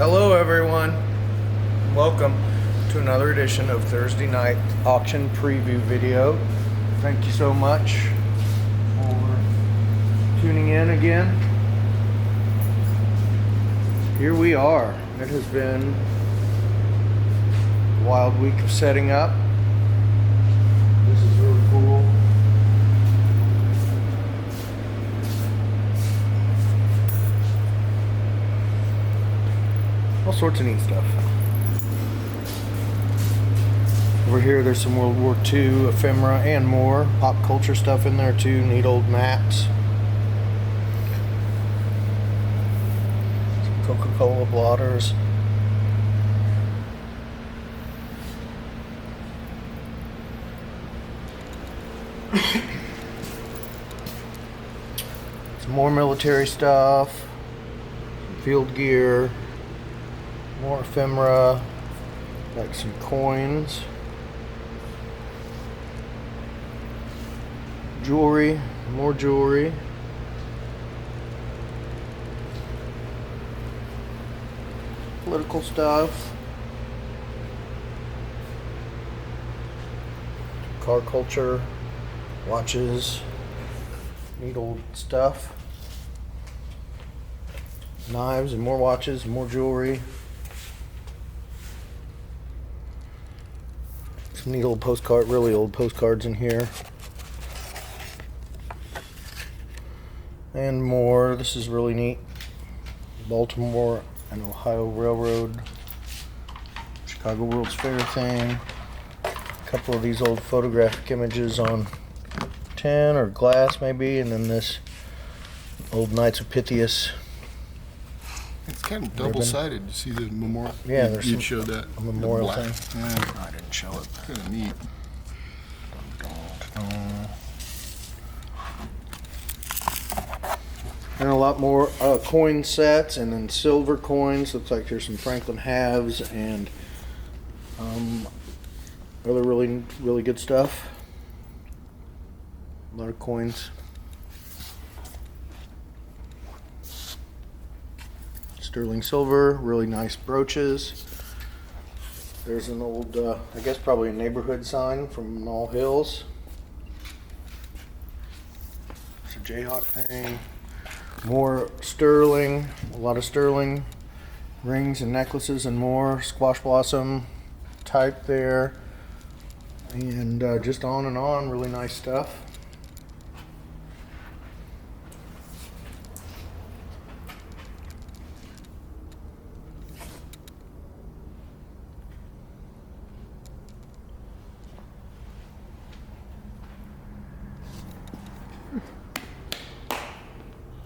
Hello everyone, welcome to another edition of Thursday night auction preview video. Thank you so much for tuning in again. Here we are. It has been a wild week of setting up. This is really cool. All sorts of neat stuff. Over here there's some World War II ephemera and more. Pop culture stuff in there too. Neat old maps. Some Coca-Cola blotters. Some more military stuff. Some field gear. More ephemera, like some coins, jewelry, more jewelry, political stuff, car culture, watches, neat old stuff, knives and more watches, more jewelry. Some neat old postcard, really old postcards in here. And more. This is really neat. Baltimore and Ohio Railroad. Chicago World's Fair thing. A couple of these old photographic images on tin or glass maybe. And then this old Knights of Pythias. It's kind of double-sided. You see the memorial? Yeah, there's you showed that. A memorial thing. Yeah, I didn't show it. Kind of neat. And a lot more coin sets, and then silver coins. Looks like there's some Franklin halves and other really good stuff. A lot of coins. Sterling silver, really nice brooches. There's an old, I guess probably a neighborhood sign from Knoll Hills. It's a Jayhawk thing. More sterling, a lot of sterling rings and necklaces and more. Squash blossom type there. And just on and on, really nice stuff.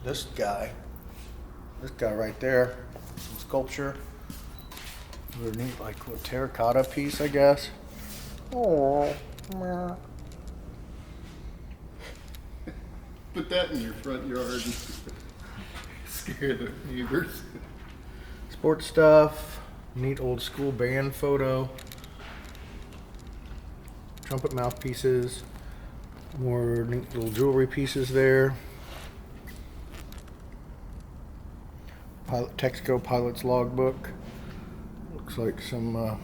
This guy right there, some sculpture, really neat, like a terracotta piece, I guess. Oh, Put that in your front yard and scare the neighbors. Sports stuff, neat old school band photo, trumpet mouthpieces, more neat little jewelry pieces there. Texaco pilot's logbook. Looks like some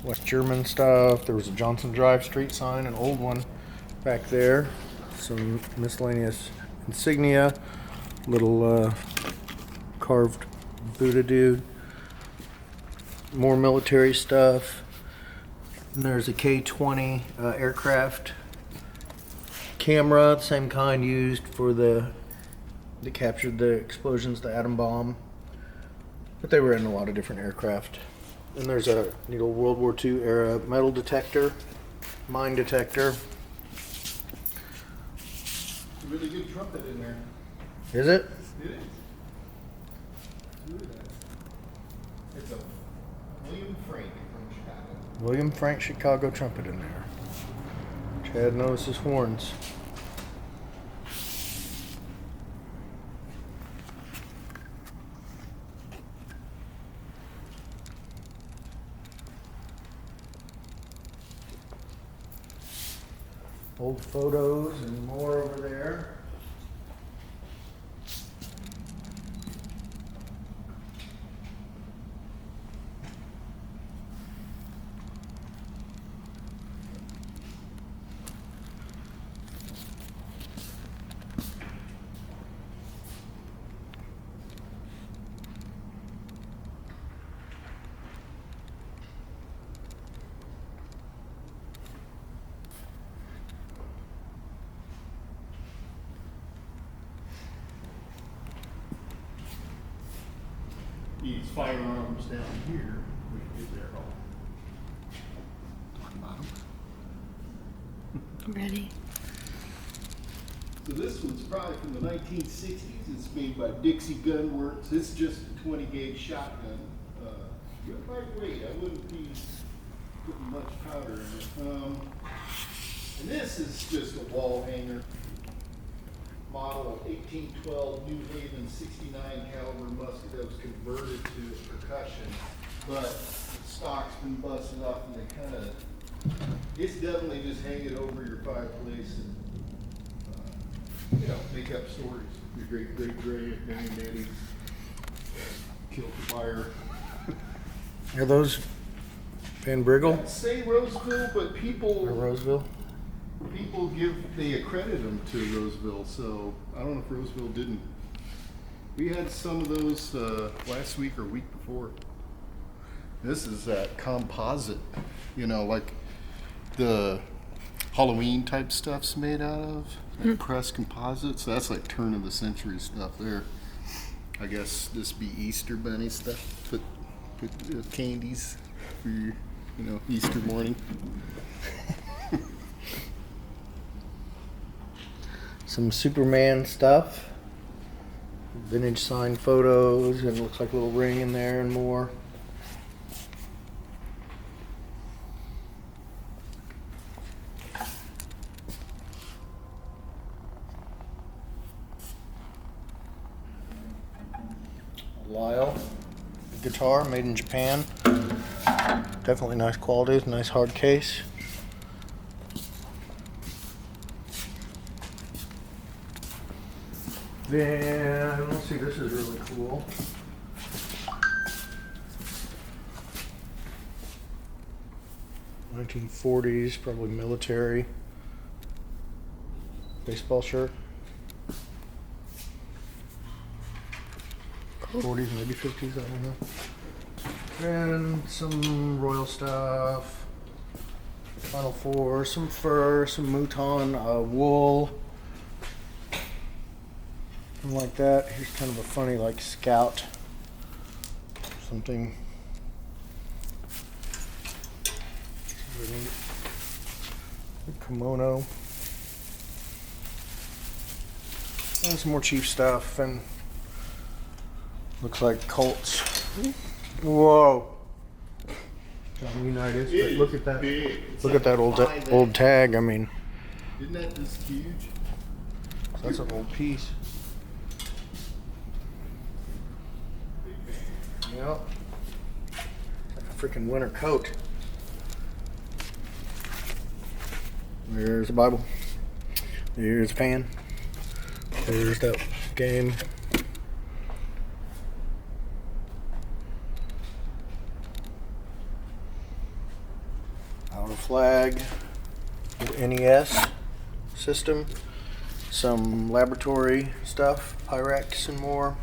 West German stuff. There was a Johnson Drive street sign, an old one back there. Some miscellaneous insignia. Little carved Buddha dude. More military stuff. And there's a K-20 aircraft camera, the same kind used for that captured the explosions, the atom bomb. But they were in a lot of different aircraft. And there's a neat old World War II era metal detector, mine detector. Really good trumpet in there. Is it? It is. Look at that. It's a William Frank from Chicago. William Frank Chicago trumpet in there. Chad knows his horns. Old photos and more over there. these firearms down here. We can get there all. Ready? So this one's probably from the 1960s. It's made by Dixie Gun Works. This is just a 20 gauge shotgun. Good lightweight. I wouldn't be putting much powder in it. And this is just a wall hanger. Model of 1812 New Haven 69 caliber musket that was converted to percussion, but the stock's been busted off, and they kind of, it's definitely just hang it over your fireplace and make up stories. Your great granddaddy killed the fire. Are those Van Briggle Say Roseville, but or people Roseville? they accredit them to Roseville, so I don't know if Roseville didn't. We had some of those last week or week before. This is that composite, like the Halloween type stuff's made out of, like pressed composites. So that's like turn of the century stuff there. I guess this be Easter bunny stuff. Put candies for your, Easter morning. Some Superman stuff, vintage signed photos, and looks like a little ring in there and more. Lyle guitar made in Japan. Definitely nice quality, nice hard case. Then, let's see, this is really cool. '40s, probably military. Baseball shirt. 40s, maybe 50s, I don't know. And some royal stuff. Final Four, some fur, some mouton, wool. Something like that. Here's kind of a funny, like, scout. Something. Really neat. A kimono. And some more cheap stuff, and looks like Colts. Whoa. John United. But look at that. Look at that old tag. I mean, Isn't that just huge? that's an old piece. Yep. Like a freaking winter coat. There's the Bible. There's the pan. There's that game. Our flag. The NES system. Some laboratory stuff. Pyrex and more.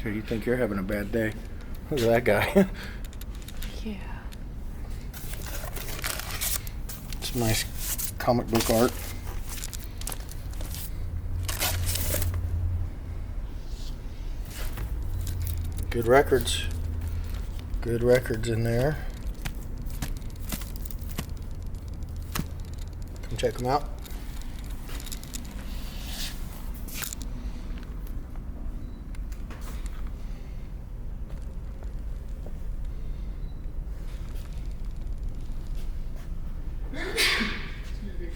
Dude, you think you're having a bad day. Look at that guy. Yeah. Some nice comic book art. Good records. Good records in there. Come check them out.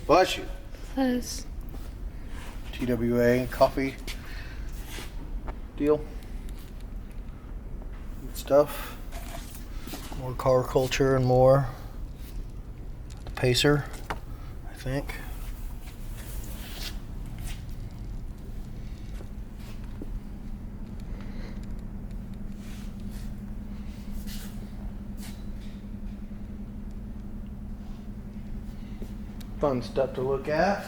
Bless you. Plus, TWA coffee deal. Good stuff. More car culture and more. The Pacer, I think. Fun stuff to look at.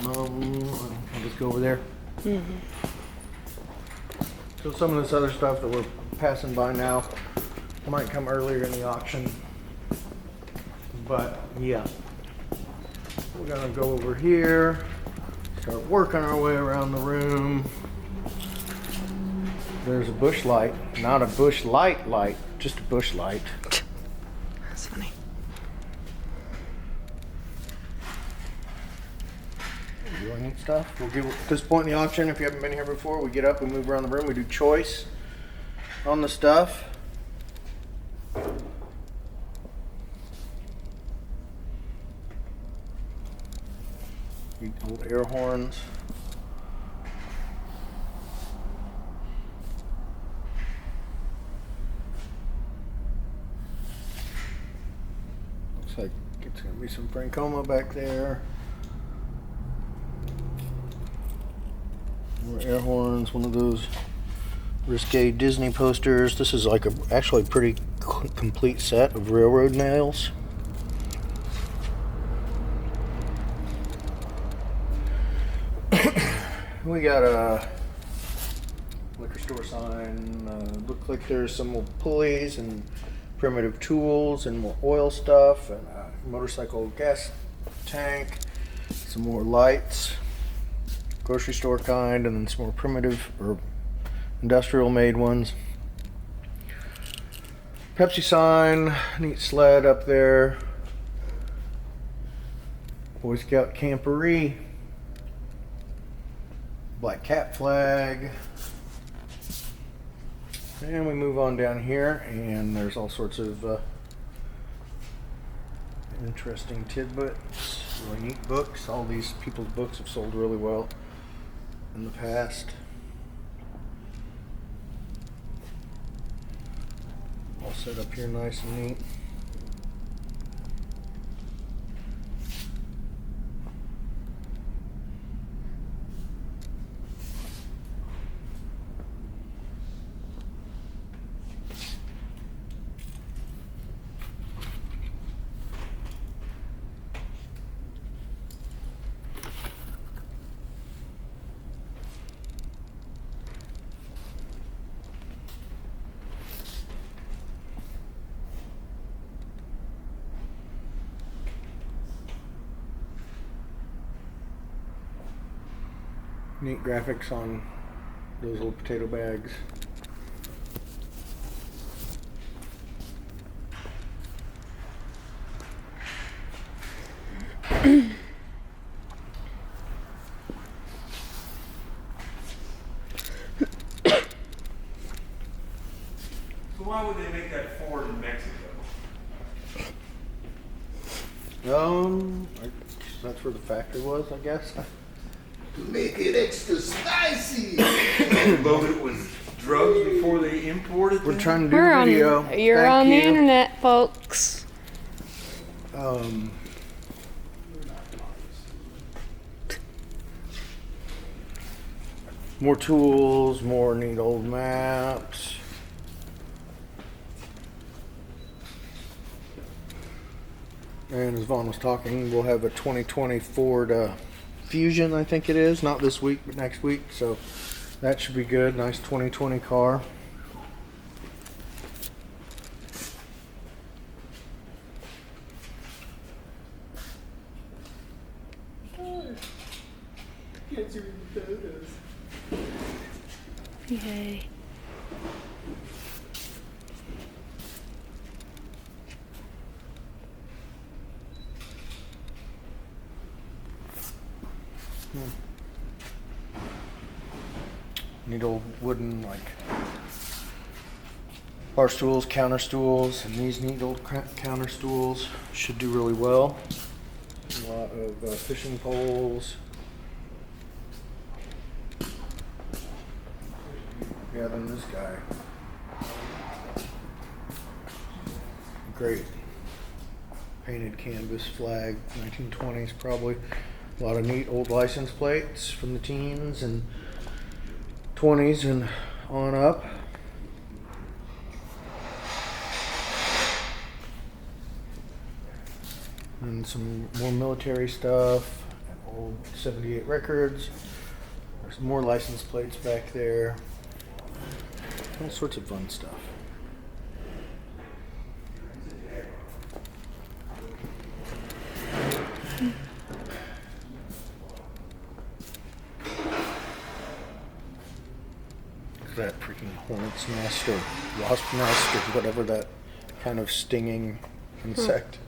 I'll just go over there. So some of this other stuff that we're passing by now might come earlier in the auction. But yeah, we're gonna go over here, start working our way around the room. There's a bush light, not a bush light, just a bush light. That's funny. Really neat stuff. We'll give at this point in the auction, if you haven't been here before, we get up, we move around the room, we do choice on the stuff. Neat old air horns. Looks like it's gonna be some Francoma back there. More air horns, one of those risque Disney posters. This is like actually a pretty complete set of railroad nails. We got a liquor store sign. Looks like there's some more pulleys and primitive tools and more oil stuff and a motorcycle gas tank. Some more lights. Grocery store kind, and then some more primitive or industrial made ones. Pepsi sign, neat sled up there. Boy Scout camporee. Black cat flag. And we move on down here, and there's all sorts of interesting tidbits, really neat books. All these people's books have sold really well in the past. All set up here nice and neat. Neat graphics on those little potato bags. So why would they make that Ford in Mexico? That's where the factory was, I guess. To make it extra spicy. Loaded it with drugs before they imported We're them? trying to do We're video. on. You're Thank on the you. internet, folks. More tools, more neat old maps. And as Vaughn was talking, we'll have a 2020 Ford Fusion, I think it is. Not this week, but next week. So that should be good. Nice 2020 car. Kids are in photos. Yay. Neat old wooden bar stools, counter stools, and these neat old counter stools should do really well. A lot of fishing poles. Yeah, then this guy. great painted canvas flag, 1920s probably. A lot of neat old license plates from the teens and 20s and on up. And some more military stuff, old 78 records. There's more license plates back there. All sorts of fun stuff. That freaking hornet's nest or wasp nest or whatever that kind of stinging insect.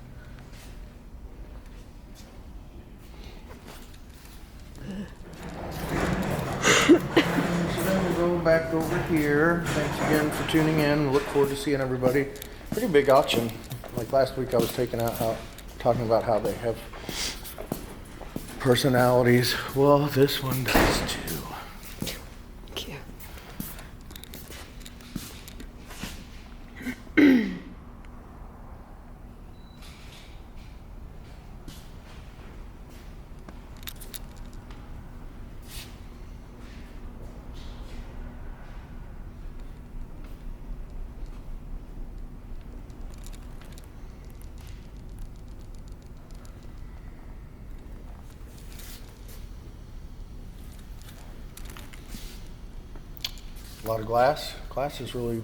So then we'll go back over here. Thanks again for tuning in. We look forward to seeing everybody. Pretty big auction. Like last week I was talking about how they have personalities. Well, this one does too. Cute. A lot of glass. Glass has really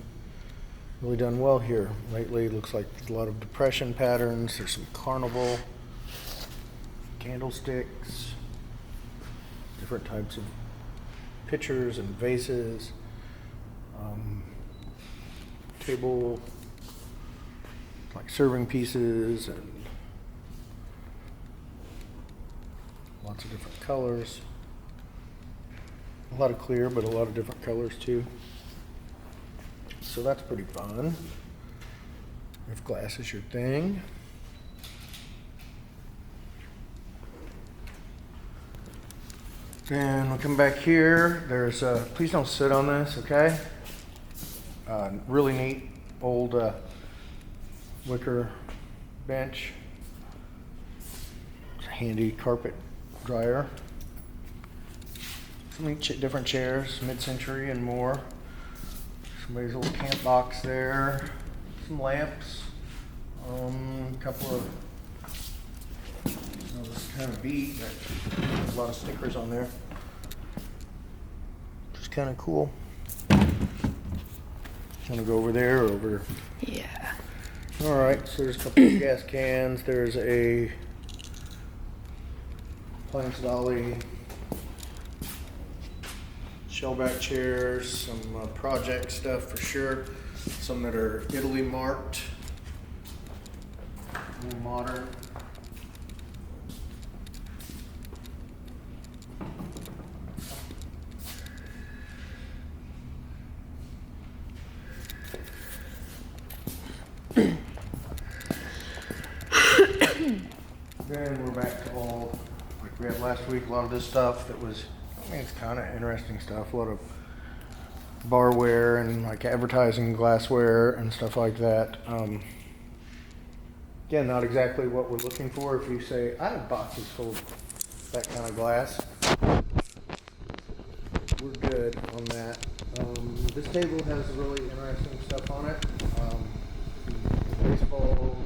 done well here lately. It looks like there's a lot of depression patterns. There's some carnival candlesticks, different types of pitchers and vases, table like serving pieces, and lots of different colors. A lot of clear, but a lot of different colors too. So that's pretty fun. If glass is your thing. Then we'll come back here. There's please don't sit on this, okay? Really neat old wicker bench. It's a handy carpet dryer. Some different chairs, mid-century and more. Somebody's little camp box there. Some lamps. A couple of this kind of beat. There's a lot of stickers on there. Which is kind of cool. Want to go over there or over? Yeah. All right. So there's a couple of gas cans. There's a Plants Dolly. Shellback chairs, some project stuff for sure. Some that are Italy marked, more modern. Then we're back to all, like we had last week, a lot of this stuff that was, I mean, it's kind of interesting stuff. A lot of barware and like advertising glassware and stuff like that. Again, not exactly what we're looking for. If you say, I have boxes full of that kind of glass, we're good on that. This table has really interesting stuff on it. Baseballs.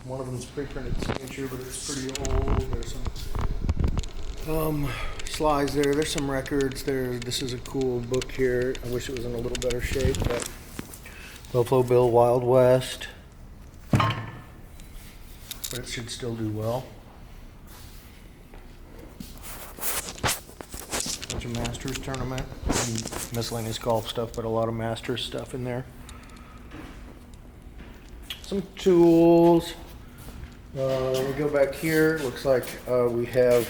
One of them's pre-printed signature, but it's pretty old. There's some slides there. There's some records there. This is a cool book here. I wish it was in a little better shape, but Buffalo Bill Wild West. But it should still do well. Bunch of Masters tournament and miscellaneous golf stuff, but a lot of Masters stuff in there. Some tools. We go back here. Looks like we have,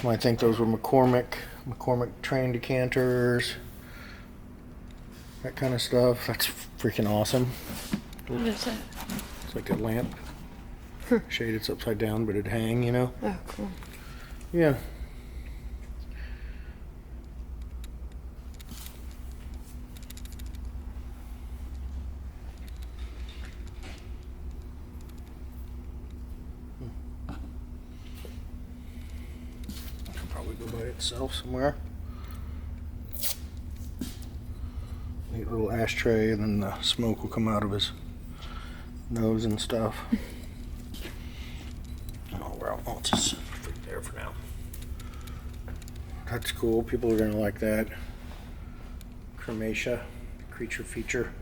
I think those were McCormick train decanters, that kind of stuff. That's freaking awesome. What is that? It's like a lamp. Shade, it's upside down, but it'd hang, you know? Oh, cool. Yeah. go by itself somewhere. Neat little ashtray, and then the smoke will come out of his nose and stuff. Oh, well, I'll just put it there for now. That's cool. People are gonna like that. Crematia, creature feature.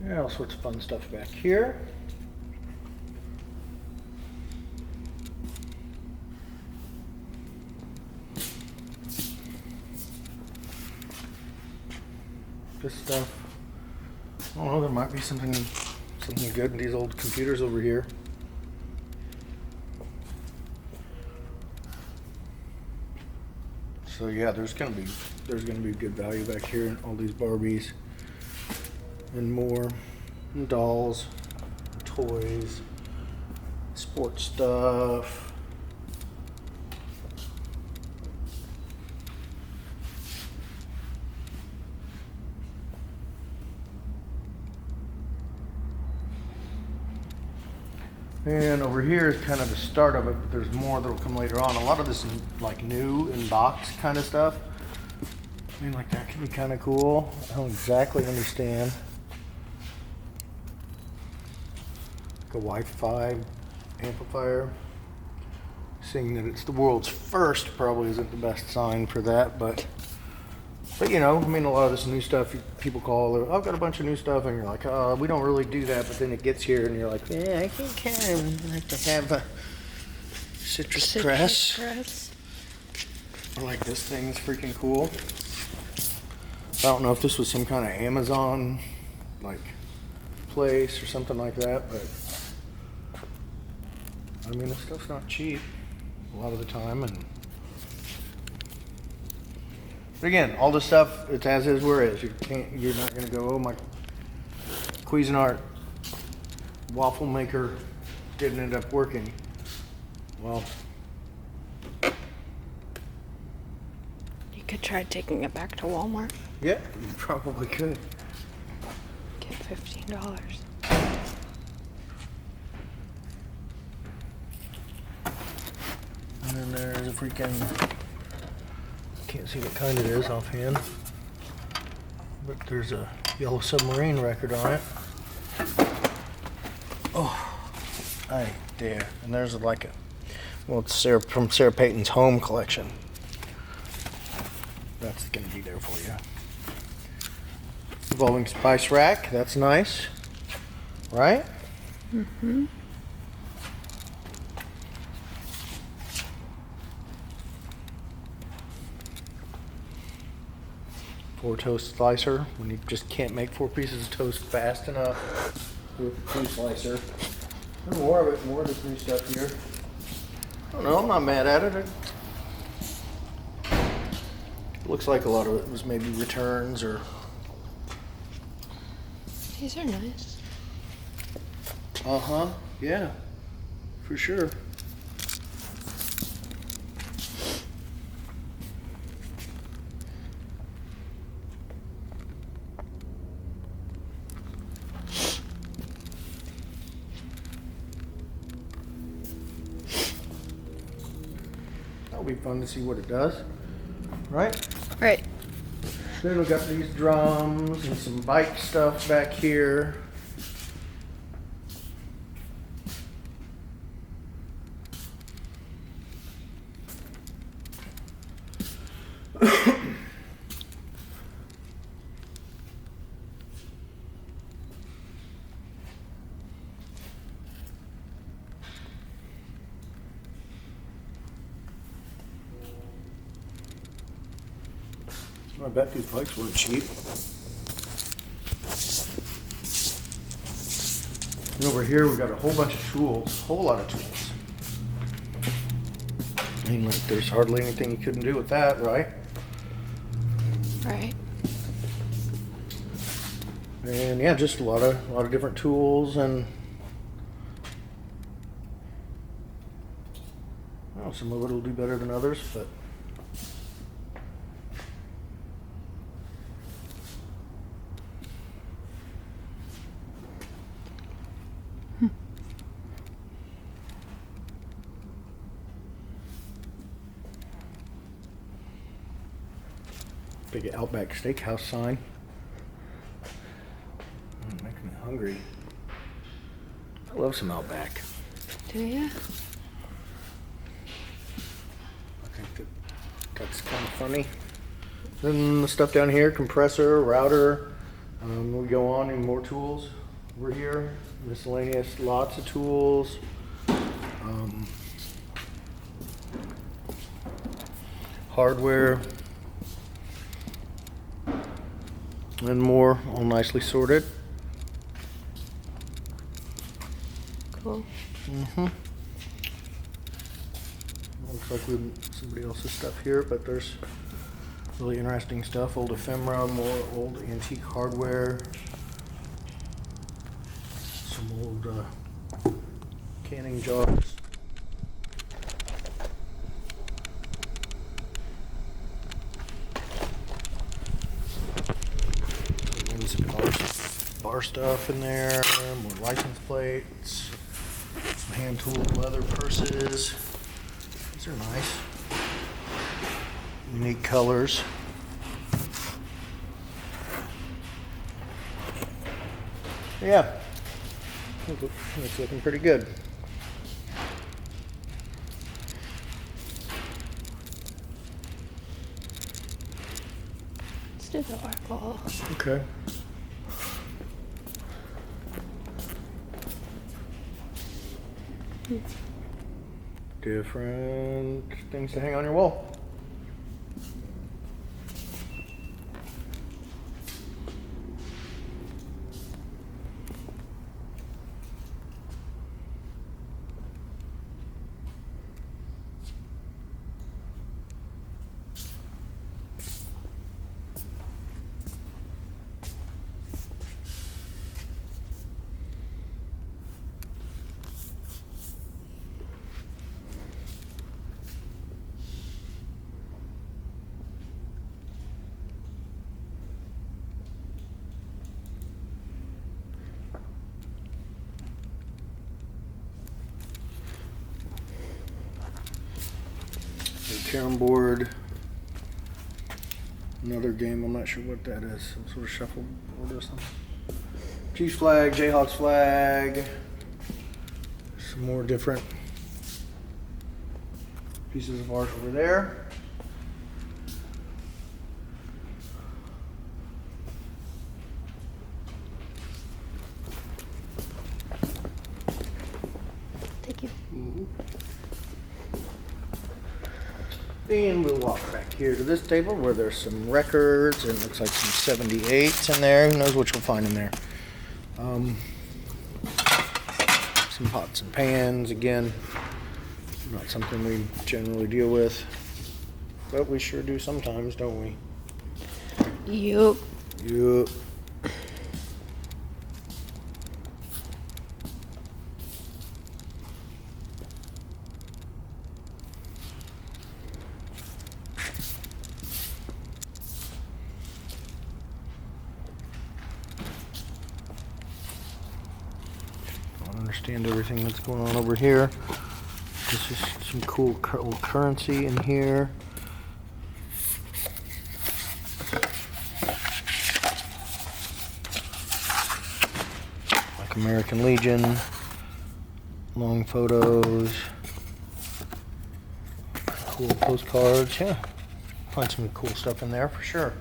Yeah, all sorts of fun stuff back here. This stuff. I don't know, there might be something good in these old computers over here. So yeah, there's gonna be good value back here in all these Barbies and more, and dolls, toys, sports stuff. And over here is kind of the start of it, but there's more that'll come later on. A lot of this is like new in box kind of stuff. I mean, like that could be kind of cool. I don't exactly understand. Like a Wi-Fi amplifier. Seeing that it's the world's first probably isn't the best sign for that, but you know, I mean, a lot of this new stuff people call, I've got a bunch of new stuff, and you're like, oh, we don't really do that, but then it gets here, and you're like, yeah, I think kind of like to have a citrus press. Or like this thing's freaking cool. I don't know if this was some kind of Amazon like place or something like that, but I mean, this stuff's not cheap a lot of the time, and but again, all this stuff, it's as is where is. You're not gonna go, oh, my Cuisinart waffle maker didn't end up working. Well, You could try taking it back to Walmart. yeah, you probably could. Get $15. And then there's a freaking, can't see what kind it is offhand, but there's a Yellow Submarine record on it. Oh, I dare. And there's like a, well, it's from Sarah Payton's home collection. That's gonna be there for you. Evolving spice rack, that's nice, right? Mm-hmm. Four toast slicer, when you just can't make 4 pieces of toast fast enough with a 2 slicer. And more of it, more of this new stuff here. I don't know, I'm not mad at it. It looks like a lot of it was maybe returns or, These are nice. uh-huh, yeah, for sure. That'll be fun to see what it does, right? Right. Then we got these drums and some bike stuff back here. I bet these bikes weren't cheap. And over here we got a whole bunch of tools, whole lot of tools. I mean, like, there's hardly anything you couldn't do with that, right? Right. And yeah, just a lot of different tools, and well, some of it will do better than others, but big Outback Steakhouse sign. Making me hungry. I love some Outback. Do you? I think that's kind of funny. Then the stuff down here, compressor, router. We go on and more tools over here. Miscellaneous, lots of tools. Hardware. And more, all nicely sorted. Cool. Looks like we somebody else's stuff here, but there's really interesting stuff. Old ephemera, more old antique hardware. Some old canning jars. And some bar stuff in there. More license plates. Some hand-tooled leather purses. These are nice. Unique colors. Yeah, it's looking pretty good. Let's do the Oracle. Okay. Different things to hang on your wall. Carom board. Another game, I'm not sure what that is. Some sort of shuffleboard or something. Chiefs flag, Jayhawks flag. Some more different pieces of art over there. Thank you. And we'll walk back here to this table where there's some records and it looks like some 78s in there. Who knows what you'll find in there. Some pots and pans, again, not something we generally deal with, but we sure do sometimes, don't we? Yup. Yup. Understand everything that's going on over here. This is some cool old currency in here. Like American Legion, long photos, cool postcards. Yeah, find some cool stuff in there for sure.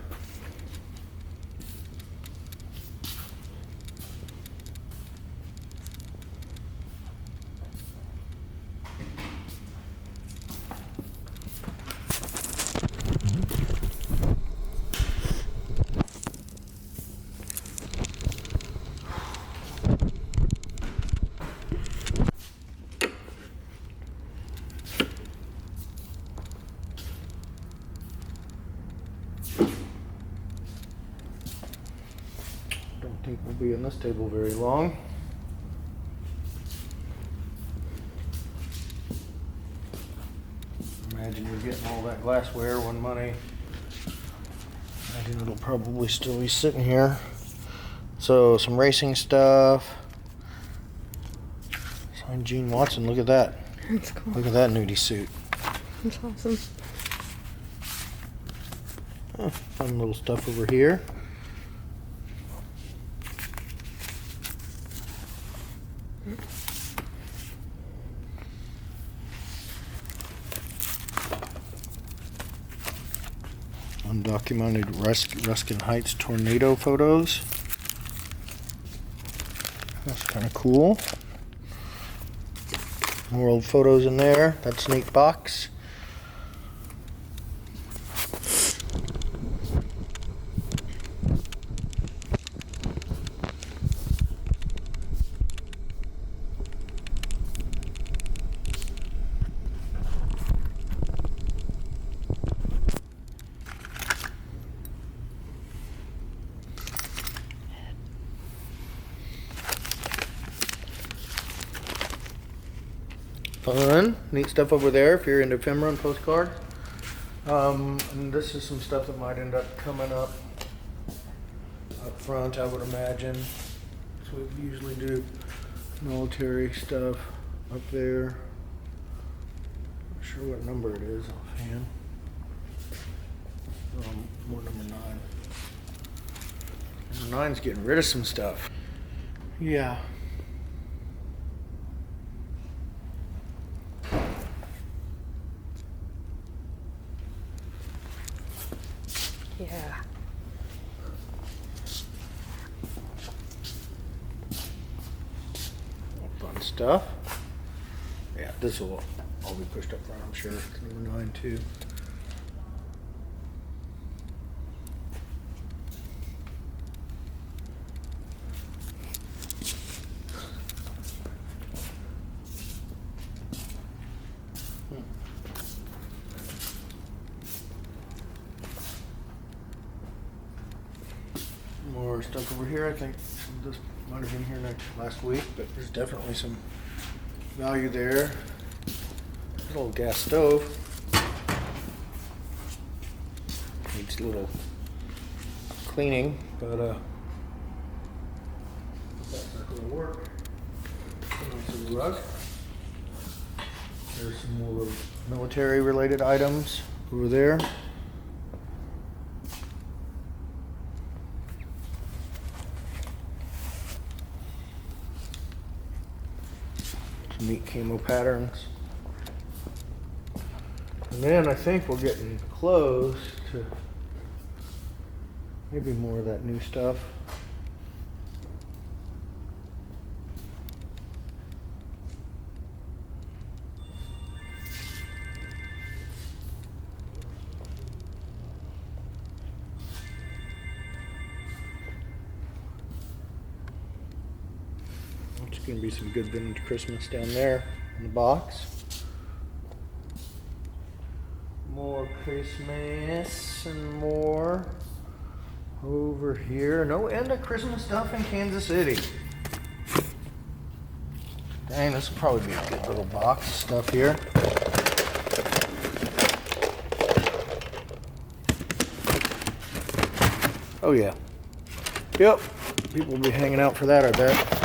Don't think we'll be in this table very long. Imagine you're getting all that glassware, one money. Imagine it'll probably still be sitting here. So some racing stuff. Signed Gene Watson, look at that. That's cool. Look at that nudie suit. That's awesome. Fun little stuff over here. Undocumented Ruskin Heights tornado photos. That's kind of cool. More old photos in there. That's a neat box. Fun, neat stuff over there if you're into ephemera and postcard. And this is some stuff that might end up coming up front, I would imagine. So we usually do military stuff up there. Not sure what number it is offhand. More number 9. Number 9's getting rid of some stuff. Yeah. Yeah. Fun stuff. Yeah, this will all be pushed up front, I'm sure. It's number 9 too. More stuff over here. I think this might have been here last week, but there's definitely some value there. Little gas stove. Needs a little cleaning, but that's not going to work. There's a rug. There's some more military-related items over there. Some neat camo patterns. And then I think we're getting close to maybe more of that new stuff. It's going to be some good vintage Christmas down there in the box. More Christmas and more over here. No end of Christmas stuff in Kansas City. Dang, this will probably be a good little box of stuff here. Oh yeah. Yep. People will be hanging out for that, I bet.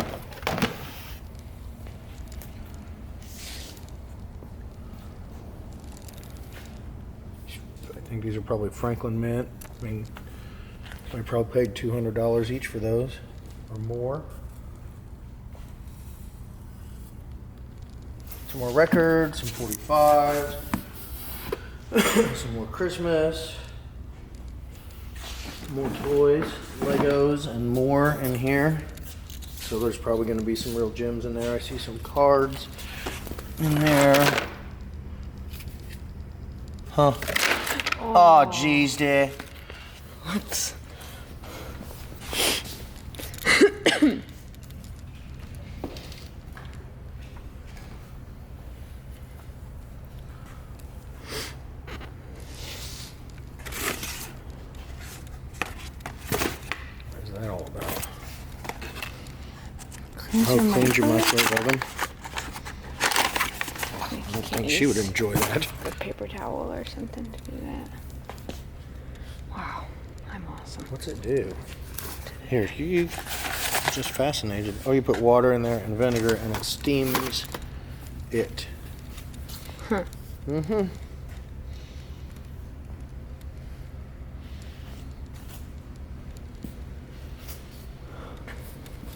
I think these are probably Franklin Mint. I mean, I probably paid $200 each for those or more. Some more records, some 45s, some more Christmas, more toys, Legos, and more in here. So there's probably going to be some real gems in there. I see some cards in there. Huh. Oh, geez, dear. Whoops. What's that all about? Cleanse Oh, your cleanse your microwave. microwave oven. I don't think she would enjoy that. A paper towel or something to do that. Wow, I'm awesome. What's it do? Here, you just fascinated. Oh, you put water in there and vinegar and it steams it. Huh. Mm-hmm.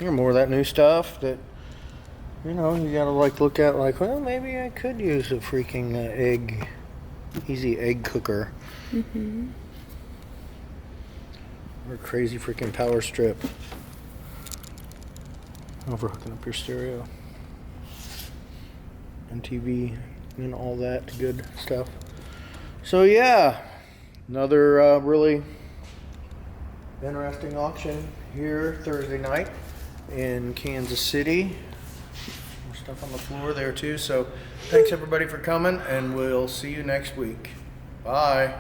Here, more of that new stuff that, you know, you gotta like look at like, well, maybe I could use a freaking easy egg cooker. Mm-hmm. Or a crazy freaking power strip. Over hooking up your stereo. And TV and all that good stuff. So yeah, another really interesting auction here Thursday night in Kansas City. More stuff on the floor there too. So thanks everybody for coming, and we'll see you next week. Bye.